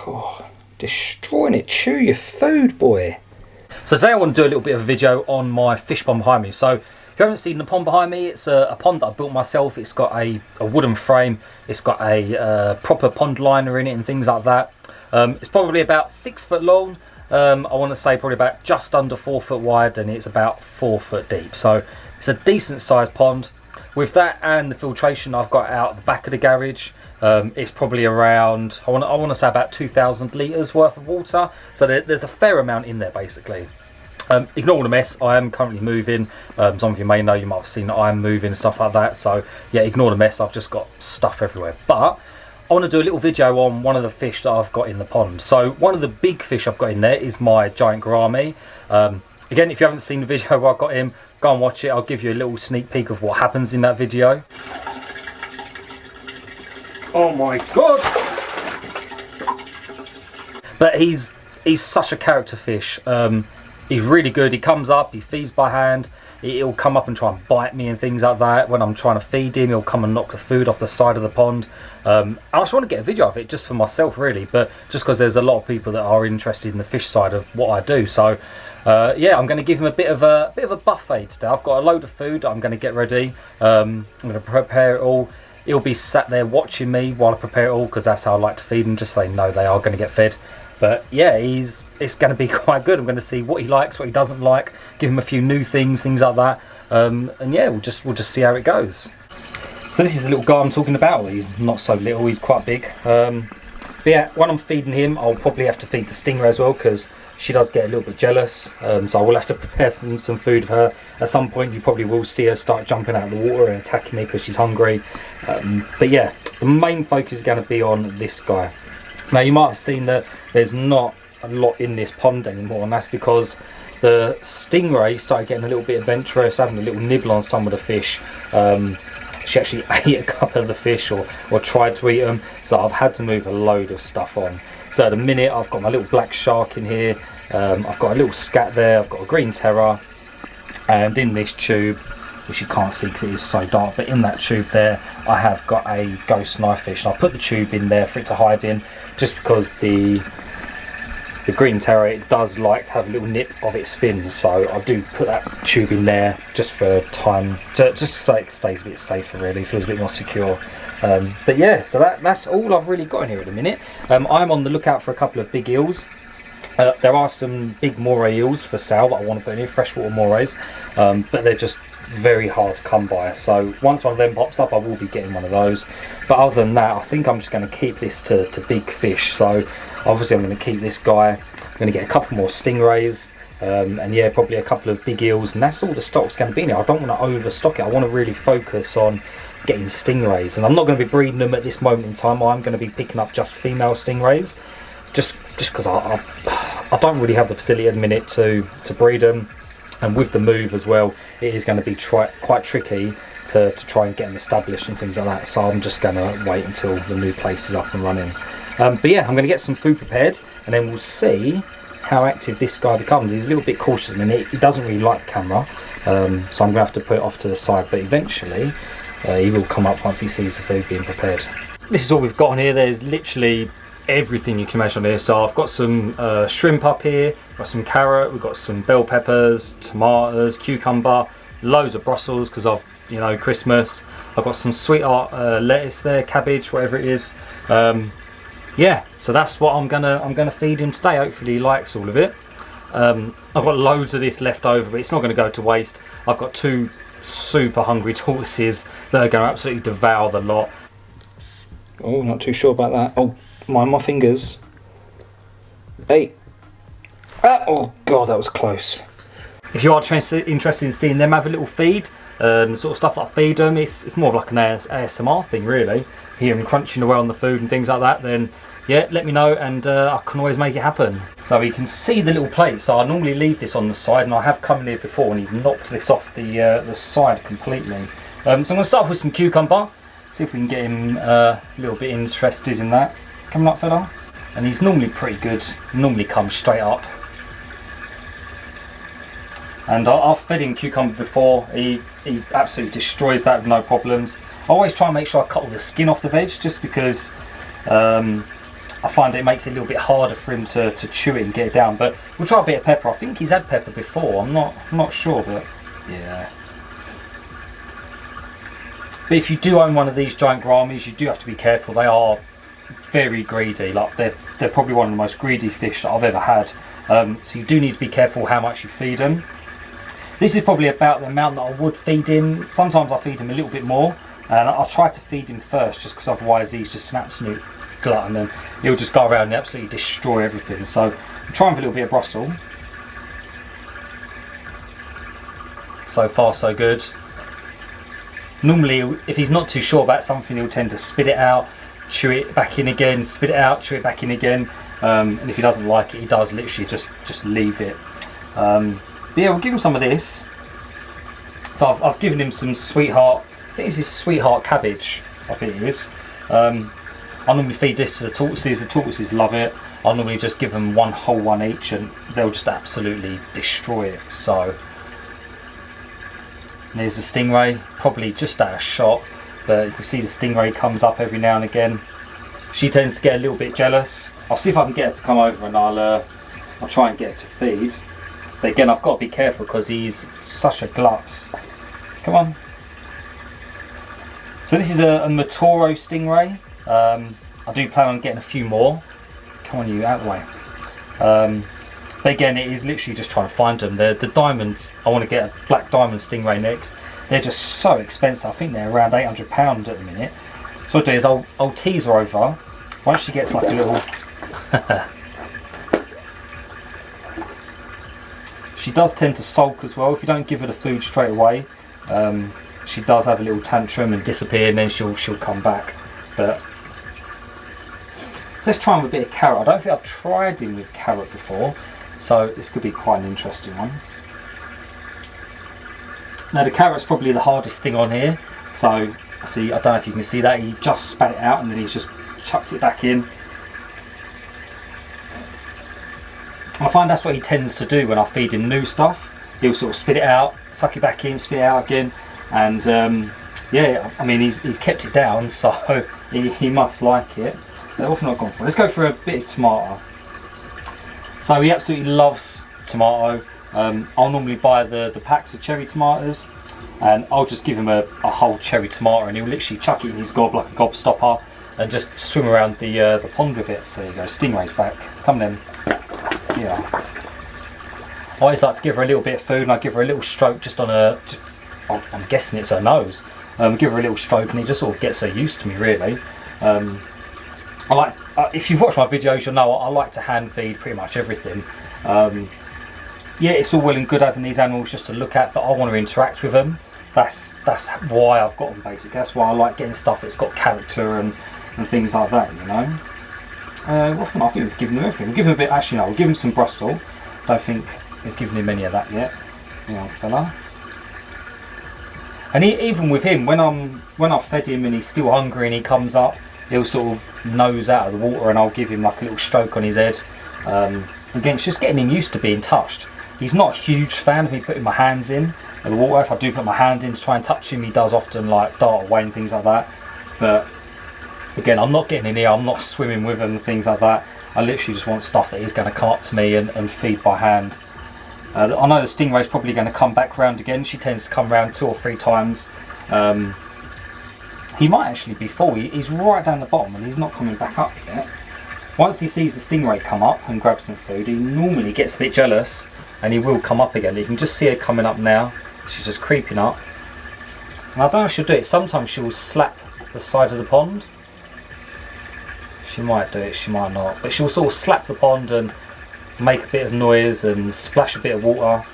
Oh, destroying it. Chew your food, boy. So today I want to do a little bit of a video on my fish pond behind me. So if you haven't seen the pond behind me, it's a pond that I built myself. It's got a wooden frame. It's got a proper pond liner in it and things like that. It's probably about 6 foot long. I want to say probably about just under 4 foot wide, and it's about 4 foot deep. So it's a decent sized pond. With that and the filtration I've got out the back of the garage, it's probably around, I want to say about 2,000 litres worth of water. So there's a fair amount in there basically. Ignore all the mess. I am currently moving. Some of you may know, you might have seen that I am moving and stuff like that. So yeah, ignore the mess. I've just got stuff everywhere. But I want to do a little video on one of the fish that I've got in the pond. So one of the big fish I've got in there is my giant gourami. Again, if you haven't seen the video where I got him, go and watch it. I'll give you a little sneak peek of what happens in that video. Oh my god! But he's such a character fish. He's really good. He comes up, he feeds by hand. He'll come up and try and bite me and things like that. When I'm trying to feed him, he'll come and knock the food off the side of the pond. I just want to get a video of it just for myself really, but just because there's a lot of people that are interested in the fish side of what I do. So yeah, I'm going to give him a bit of a buffet today. I've got a load of food I'm going to get ready. I'm going to prepare it all. He'll be sat there watching me while I prepare it all, because that's how I like to feed them, just so they know they are going to get fed. But yeah, it's going to be quite good. I'm going to see what he likes, what he doesn't like, give him a few new things like that. And yeah, we'll just see how it goes. So this is the little guy I'm talking about. He's not so little, he's quite big. But yeah, when I'm feeding him, I'll probably have to feed the Stingray as well, because she does get a little bit jealous. So I will have to prepare some food for her. At some point you probably will see her start jumping out of the water and attacking me because she's hungry. But yeah, the main focus is going to be on this guy. Now you might have seen that there's not a lot in this pond anymore, and that's because the Stingray started getting a little bit adventurous, having a little nibble on some of the fish. She actually ate a couple of the fish or tried to eat them, so I've had to move a load of stuff on. So at the minute I've got my little black shark in here, I've got a little scat there, I've got a green terror, and in this tube, which you can't see because it is so dark, but in that tube there I have got a ghost knife fish, and I put the tube in there for it to hide in, just because the green terror, it does like to have a little nip of its fins, so I do put that tube in there just for time, just so it stays a bit safer really, feels a bit more secure. But yeah, so that's all I've really got in here at the minute. I'm on the lookout for a couple of big eels. There are some big moray eels for sale that I want to put in here, freshwater morays, but they're just very hard to come by. So once one of them pops up, I will be getting one of those. But other than that, I think I'm just going to keep this to big fish. So obviously I'm going to keep this guy. I'm going to get a couple more stingrays, and yeah, probably a couple of big eels, and that's all the stock's going to be now. I don't want to overstock it. I want to really focus on getting stingrays, and I'm not going to be breeding them at this moment in time. I'm going to be picking up just female stingrays, just because I don't really have the facility at the minute to breed them. And with the move as well, it is going to be quite tricky to try and get them established and things like that. So I'm just going to wait until the new place is up and running. But yeah, I'm going to get some food prepared, and then we'll see how active this guy becomes. He's a little bit cautious at the minute. He doesn't really like camera, so I'm going to have to put it off to the side. But eventually, he will come up once he sees the food being prepared. This is all we've got on here. There's literally everything you can imagine on here. So I've got some shrimp up here, got some carrot, we've got some bell peppers, tomatoes, cucumber, loads of Brussels because of, you know, Christmas. I've got some sweetheart lettuce there, cabbage, whatever it is. Yeah, so that's what I'm gonna feed him today. Hopefully he likes all of it. I've got loads of this left over, but it's not going to go to waste. I've got 2 super hungry tortoises that are going to absolutely devour the lot. Oh, not too sure about that. Oh, mind my fingers. Hey. Ah, oh god, that was close. If you are interested in seeing them have a little feed, and the sort of stuff that I feed them, it's more of like an ASMR thing really. Hear them crunching away on the food and things like that, then yeah, let me know, and I can always make it happen. So you can see the little plate. So I normally leave this on the side, and I have come in here before and he's knocked this off the side completely. So I'm going to start off with some cucumber, see if we can get him a little bit interested in that. Coming up, fella. And he's normally pretty good, normally comes straight up. And I've fed him cucumber before, he absolutely destroys that with no problems. I always try and make sure I cut all the skin off the veg, just because I find it makes it a little bit harder for him to chew it and get it down. But we'll try a bit of pepper. I think he's had pepper before. I'm not sure, but yeah. But if you do own one of these giant gouramis, you do have to be careful. They are very greedy. Like they're probably one of the most greedy fish that I've ever had. So you do need to be careful how much you feed them. This is probably about the amount that I would feed him. Sometimes I feed him a little bit more, and I'll try to feed him first, just because otherwise he's just an absolute glutton and he'll just go around and absolutely destroy everything. So I'm trying with a little bit of Brussels. So far so good. Normally if he's not too sure about something, he'll tend to spit it out, chew it back in again, spit it out, chew it back in again, and if he doesn't like it, he does literally just leave it. But yeah, we'll give him some of this. So I've given him some Sweetheart, I think this is Sweetheart cabbage, I think it is. I normally feed this to the tortoises love it. I normally just give them one whole one each and they'll just absolutely destroy it. So there's the Stingray, probably just at a shot, but you can see the Stingray comes up every now and again. She tends to get a little bit jealous. I'll see if I can get her to come over and I'll try and get her to feed. But again, I've got to be careful because he's such a glutz. Come on. So this is a Matoro Stingray. I do plan on getting a few more. Come on, you, out of the way. But again, it is literally just trying to find them. The diamonds, I want to get a black diamond Stingray next. They're just so expensive. I think they're around £800 at the minute. So what I'll do is I'll tease her over. Once she gets like a little... She does tend to sulk as well. If you don't give her the food straight away, she does have a little tantrum and disappear, and then she'll come back. But so let's try him with a bit of carrot. I don't think I've tried him with carrot before, so this could be quite an interesting one. Now the carrot's probably the hardest thing on here. So see, I don't know if you can see that, he just spat it out and then he's just chucked it back in. I find that's what he tends to do when I feed him new stuff. He'll sort of spit it out, suck it back in, spit it out again, and yeah, I mean he's kept it down, so he must like it. But what have I not gone for? Let's go for a bit of tomato. So he absolutely loves tomato. I'll normally buy the packs of cherry tomatoes, and I'll just give him a whole cherry tomato, and he'll literally chuck it in his gob like a gobstopper and just swim around the pond with it. So there you go, Stingray's back. Come then. Yeah. I always like to give her a little bit of food, and I give her a little stroke just on her, I'm guessing it's her nose. Give her a little stroke and it just sort of gets her used to me, really. I like, if you've watched my videos, you'll know I like to hand feed pretty much everything. Yeah, it's all well and good having these animals just to look at, but I want to interact with them. That's why I've got them, basically. That's why I like getting stuff that's got character and things like that, you know. I think we've given them everything. We've given him a bit, actually no, we'll give him some Brussels. Don't think we've given him any of that yet. Young fella. And even with him, when I've fed him and he's still hungry and he comes up, he'll sort of nose out of the water and I'll give him like a little stroke on his head. Again, it's just getting him used to being touched. He's not a huge fan of me putting my hands in the water. If I do put my hand in to try and touch him, he does often like dart away and things like that. But again, I'm not getting in here, I'm not swimming with him and things like that. I literally just want stuff that he's going to come up to me and feed by hand. I know the Stingray's probably going to come back round again. She tends to come round 2 or 3 times. He might actually be full. He's right down the bottom and he's not coming back up yet. Once he sees the Stingray come up and grab some food, he normally gets a bit jealous and he will come up again. You can just see her coming up now. She's just creeping up. And I don't know if she'll do it. Sometimes she'll slap the side of the pond. She might do it, she might not. But she'll sort of slap the pond and make a bit of noise and splash a bit of water.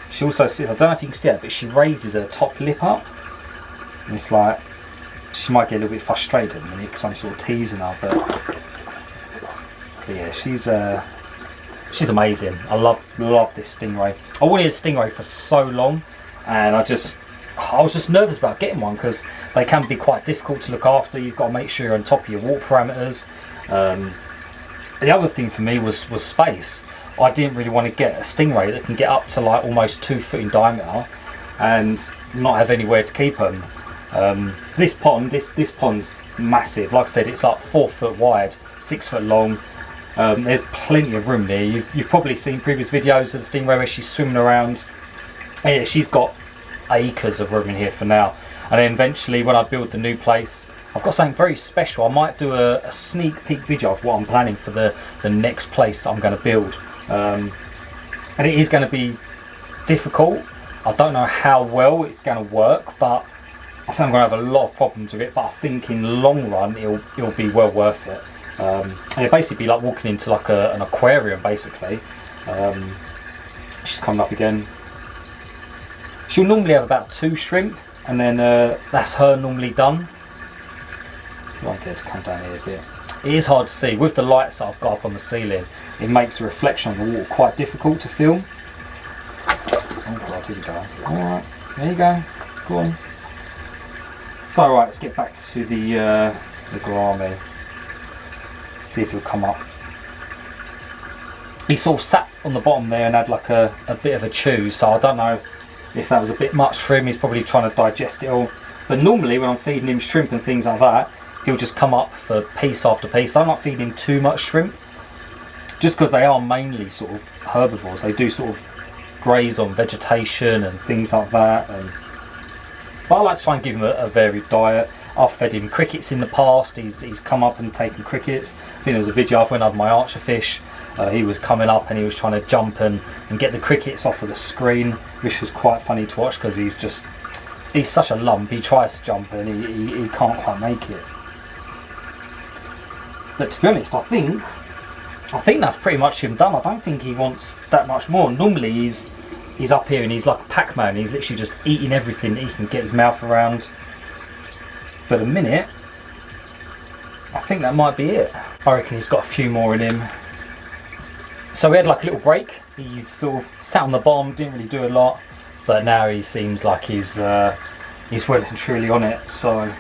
She also sits, I don't know if you can see it, but she raises her top lip up. And it's like, she might get a little bit frustrated in a minute because I'm sort of teasing her, but yeah, she's amazing. I love this Stingray. I wanted a Stingray for so long, and I was just nervous about getting one because they can be quite difficult to look after. You've got to make sure you're on top of your water parameters. The other thing for me was space. I didn't really want to get a Stingray that can get up to like almost 2 foot in diameter and not have anywhere to keep them. This pond's massive. Like I said, it's like 4 foot wide, 6 foot long. There's plenty of room there. You've probably seen previous videos of the Stingray where she's swimming around. And yeah, she's got acres of room in here for now. And then eventually when I build the new place, I've got something very special. I might do a sneak peek video of what I'm planning for the next place I'm going to build. And it is going to be difficult. I don't know how well it's going to work, but I think I'm going to have a lot of problems with it. But I think in the long run it'll be well worth it. And it'll basically be like walking into like an aquarium basically. She's coming up again. She'll normally have about 2 shrimp, and then that's her normally done. So I get to come down here a bit. It is hard to see with the lights that I've got up on the ceiling. It makes the reflection on the wall quite difficult to film. Oh God, here we go. All right, there you go. Go on. So right, let's get back to the Gourami. See if he'll come up. He sort of sat on the bottom there and had like a bit of a chew, so I don't know if that was a bit much for him. He's probably trying to digest it all. But normally when I'm feeding him shrimp and things like that, he'll just come up for piece after piece. I'm not feeding him too much shrimp, just because they are mainly sort of herbivores. They do sort of graze on vegetation and things like that. But I like to try and give him a varied diet. I've fed him crickets in the past. He's come up and taken crickets. I think there was a video of when I had my archer fish. He was coming up and he was trying to jump and get the crickets off of the screen, which was quite funny to watch because he's such a lump. He tries to jump and he can't quite make it. But to be honest, I think that's pretty much him done. I don't think he wants that much more. Normally he's up here and he's like a Pac-Man. He's literally just eating everything that he can get his mouth around. But a minute, I think that might be it. I reckon he's got a few more in him. So we had like a little break. He's sort of sat on the bottom, didn't really do a lot, but now he seems like he's well and truly on it. So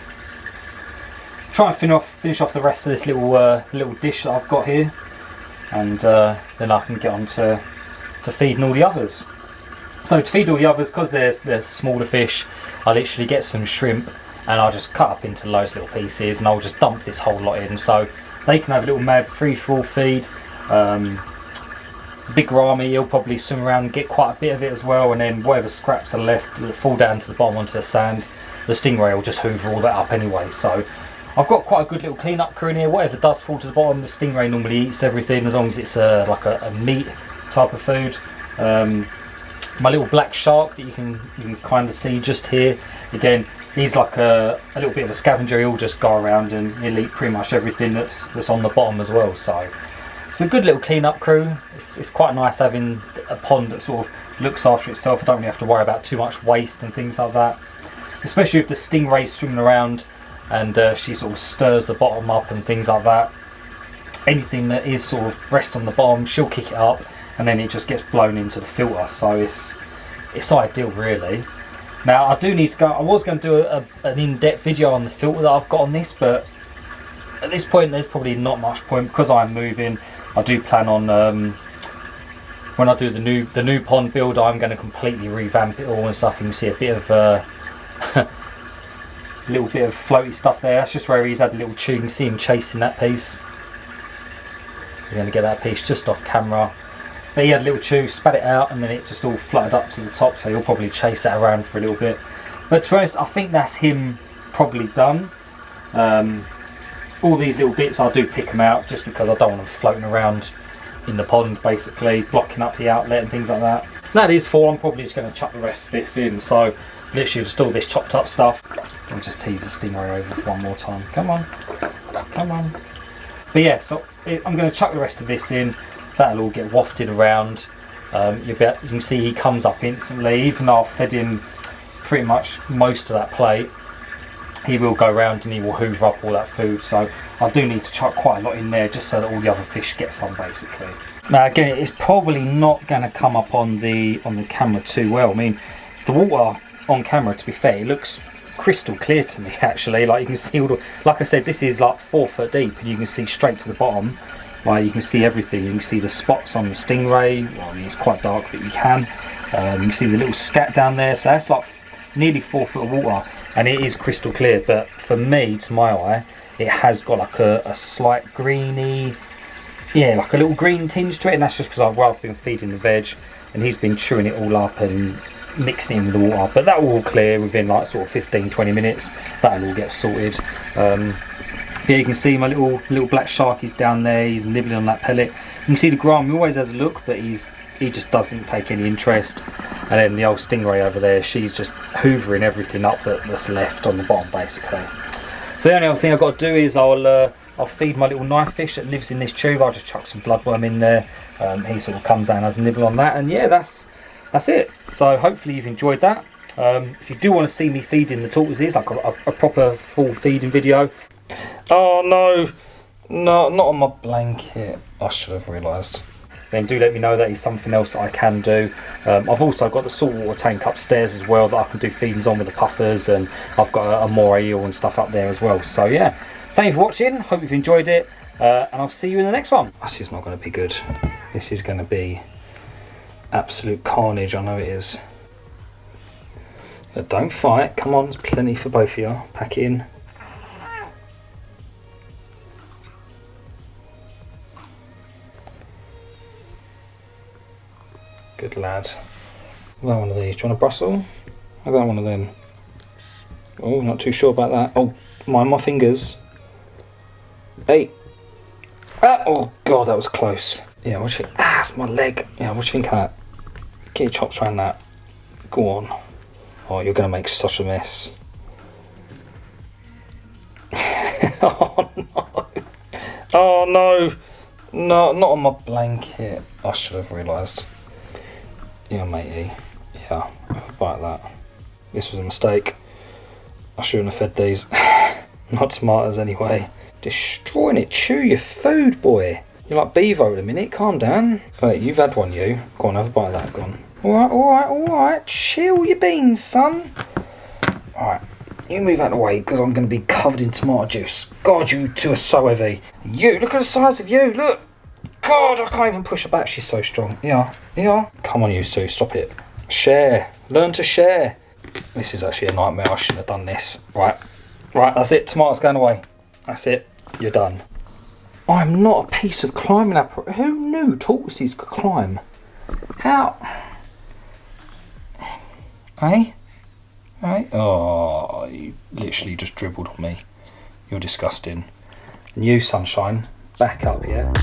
try and finish off the rest of this little dish that I've got here, and then I can get on to feeding all the others. So to feed all the others, because they're smaller fish, I literally get some shrimp and I'll just cut up into loads of little pieces and I'll just dump this whole lot in, so they can have a little mad free-for-all feed. Big Gourami, he'll probably swim around and get quite a bit of it as well, and then whatever scraps are left will fall down to the bottom onto the sand. The Stingray will just hoover all that up anyway, so I've got quite a good little clean-up crew in here. Whatever does fall to the bottom, the Stingray normally eats everything as long as it's like a meat type of food. My little black shark that you can kind of see just here, again, he's like a little bit of a scavenger. He'll just go around and he'll eat pretty much everything that's on the bottom as well. So it's a good little clean-up crew. It's quite nice having a pond that sort of looks after itself. I don't really have to worry about too much waste and things like that. Especially if the Stingray's swimming around and she sort of stirs the bottom up and things like that. Anything that is sort of rests on the bottom, she'll kick it up and then it just gets blown into the filter. So it's ideal really. Now I do need to go. I was going to do an in-depth video on the filter that I've got on this, but at this point there's probably not much point because I'm moving. I do plan on when I do the new pond build, I'm going to completely revamp it all and stuff. You can see a bit of little bit of floaty stuff there. That's just where he's had a little chew. You can see him chasing that piece. We're going to get that piece just off camera. But he had a little chew, spat it out, and then it just all fluttered up to the top, so he'll probably chase that around for a little bit. But to be honest, I think that's him probably done. All these little bits, I do pick them out just because I don't want them floating around in the pond, basically, blocking up the outlet and things like that. That is full. I'm probably just going to chuck the rest of this in, so literally just all this chopped up stuff. I'll just tease the Stingray over for one more time. Come on, come on. But yeah, so I'm going to chuck the rest of this in. That'll all get wafted around. You can see he comes up instantly. Even though I've fed him pretty much most of that plate, he will go around and he will hoover up all that food. So I do need to chuck quite a lot in there just so that all the other fish get some, basically. Now again, it's probably not going to come up on the camera too well. I mean, the water on camera, to be fair, it looks crystal clear to me actually. Like you can see all the, like I said, this is like 4 foot deep and you can see straight to the bottom. Like you can see everything. You can see the spots on the Stingray. Well, I mean, it's quite dark, but you can. You can see the little scat down there. So that's like nearly 4 foot of water, and it is crystal clear. But for me, to my eye, it has got like a slight greeny, yeah, like a little green tinge to it, and that's just because I've been feeding the veg and he's been chewing it all up and mixing it in with the water. But that will all clear within like sort of 15-20 minutes. That'll all get sorted. Yeah, you can see my little black sharky's down there. He's nibbling on that pellet. You can see the Gourami always has a look, but he just doesn't take any interest. And then the old Stingray over there, she's just hoovering everything up that's left on the bottom, basically. So the only other thing I've got to do is I'll feed my little knife fish that lives in this tube. I'll just chuck some bloodworm in there. He sort of comes out and has a nibble on that, and yeah, that's it. So hopefully you've enjoyed that. If you do want to see me feeding the tortoises, like a proper full feeding video. Oh no, not on my blanket. I should have realised. Then do let me know. That is something else that I can do. I've also got the saltwater tank upstairs as well that I can do feedings on with the puffers, and I've got a moray eel and stuff up there as well. So yeah, thank you for watching. Hope you've enjoyed it, and I'll see you in the next one. This is not going to be good. This is going to be absolute carnage. I know it is. But don't fight. Come on, there's plenty for both of you. Pack it in. Good lad. How about one of these? Do you want a Brussels? How about one of them? Oh, not too sure about that. Oh, mind my fingers. Hey. Ah, oh god, that was close. Yeah, what do you think? Ah, it's my leg. Yeah, what do you think of that? Get your chops around that. Go on. Oh, you're going to make such a mess. Oh no. Oh no. No, not on my blanket. I should have realised. Yeah, matey. Yeah, like that. This was a mistake. I shouldn't have fed these. Not tomatoes anyway. Destroying it. Chew your food, boy. You're like Bevo at a minute. Calm down. Wait, you've had one, you. Go on, have a bite of that. Go on. Alright. Chill your beans, son. Alright. You move out of the way because I'm going to be covered in tomato juice. God, you two are so heavy. You, look at the size of you. Look. God, I can't even push her back. She's so strong. Yeah. Come on, you two. Stop it. Share. Learn to share. This is actually a nightmare. I shouldn't have done this. Right, that's it. Tomatoes going away. That's it. You're done. I'm not a piece of climbing apparatus. Who knew tortoises could climb? How? Hey? Oh, you literally just dribbled on me. You're disgusting. And you, sunshine, back up, yeah?